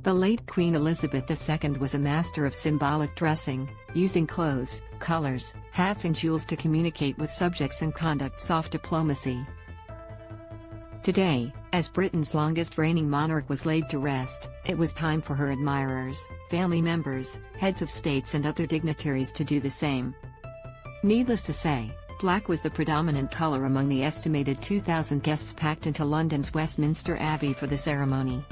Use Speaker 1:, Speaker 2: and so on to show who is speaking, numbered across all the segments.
Speaker 1: The late Queen Elizabeth II was a master of symbolic dressing, using clothes, colors, hats and jewels to communicate with subjects and conduct soft diplomacy. Today, as Britain's longest reigning monarch was laid to rest, it was time for her admirers, family members, heads of states and other dignitaries to do the same. Needless to say, black was the predominant color among the estimated 2,000 guests packed into London's Westminster Abbey for the ceremony.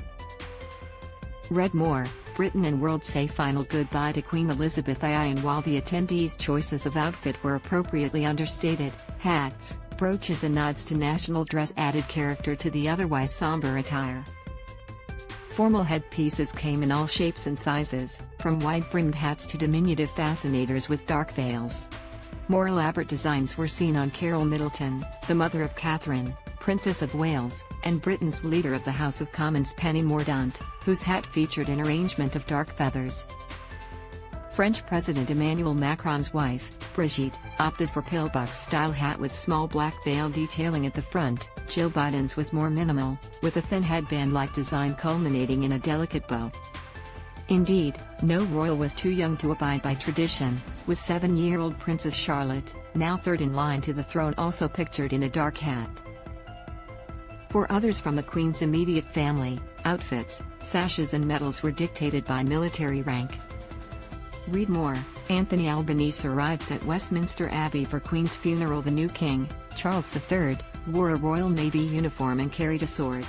Speaker 1: Read more, Britain and world say final goodbye to Queen Elizabeth II. And while the attendees' choices of outfit were appropriately understated, hats, brooches and nods to national dress added character to the otherwise somber attire. Formal headpieces came in all shapes and sizes, from wide-brimmed hats to diminutive fascinators with dark veils. More elaborate designs were seen on Carol Middleton, the mother of Catherine, Princess of Wales, and Britain's leader of the House of Commons Penny Mordaunt, whose hat featured an arrangement of dark feathers. French President Emmanuel Macron's wife, Brigitte, opted for pillbox-style hat with small black veil detailing at the front. Jill Biden's was more minimal, with a thin headband-like design culminating in a delicate bow. Indeed, no royal was too young to abide by tradition, with 7-year-old Princess Charlotte, now third in line to the throne, also pictured in a dark hat. For others from the Queen's immediate family, outfits, sashes and medals were dictated by military rank. Read more. Anthony Albanese arrives at Westminster Abbey for Queen's funeral. The new King, Charles III, wore a Royal Navy uniform and carried a sword.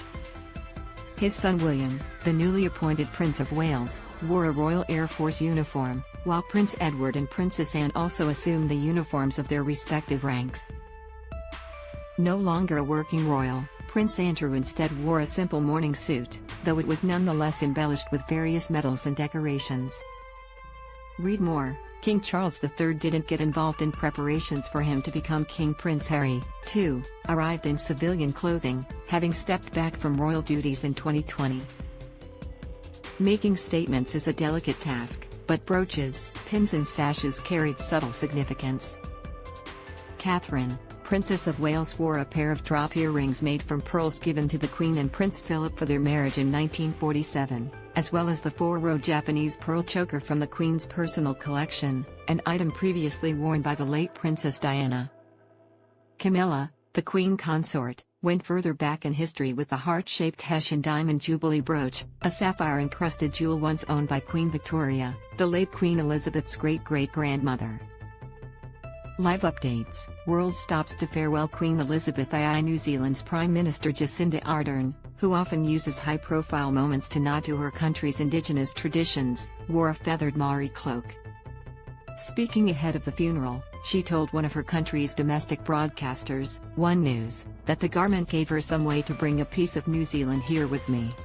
Speaker 1: His son William, the newly appointed Prince of Wales, wore a Royal Air Force uniform, while Prince Edward and Princess Anne also assumed the uniforms of their respective ranks. No longer a working royal, Prince Andrew instead wore a simple morning suit, though it was nonetheless embellished with various medals and decorations. Read more. King Charles III didn't get involved in preparations for him to become king. Prince Harry, too, arrived in civilian clothing, having stepped back from royal duties in 2020. Making statements is a delicate task, but brooches, pins and sashes carried subtle significance. Catherine, Princess of Wales, wore a pair of drop earrings made from pearls given to the Queen and Prince Philip for their marriage in 1947. As well as the 4-row Japanese pearl choker from the Queen's personal collection, an item previously worn by the late Princess Diana. Camilla, the Queen consort, went further back in history with the heart-shaped Hessian diamond jubilee brooch, a sapphire-encrusted jewel once owned by Queen Victoria, the late Queen Elizabeth's great-great-grandmother. Live updates. World stops to farewell Queen Elizabeth II. New Zealand's Prime Minister Jacinda Ardern, who often uses high-profile moments to nod to her country's indigenous traditions, wore a feathered Maori cloak. Speaking ahead of the funeral, she told one of her country's domestic broadcasters, One News, that the garment gave her some way to bring a piece of New Zealand here with me.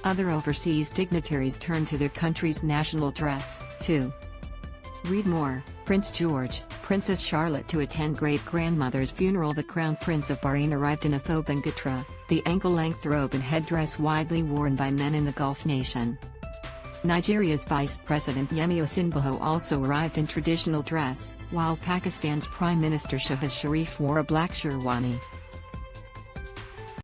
Speaker 1: Other overseas dignitaries turned to their country's national dress, too. Read more. Prince George, Princess Charlotte to attend great-grandmother's funeral. The Crown Prince of Bahrain arrived in a thobe and guitar, the ankle-length robe and headdress widely worn by men in the Gulf nation. Nigeria's Vice President Yemi Osinbajo also arrived in traditional dress, while Pakistan's Prime Minister Shahbaz Sharif wore a black sherwani.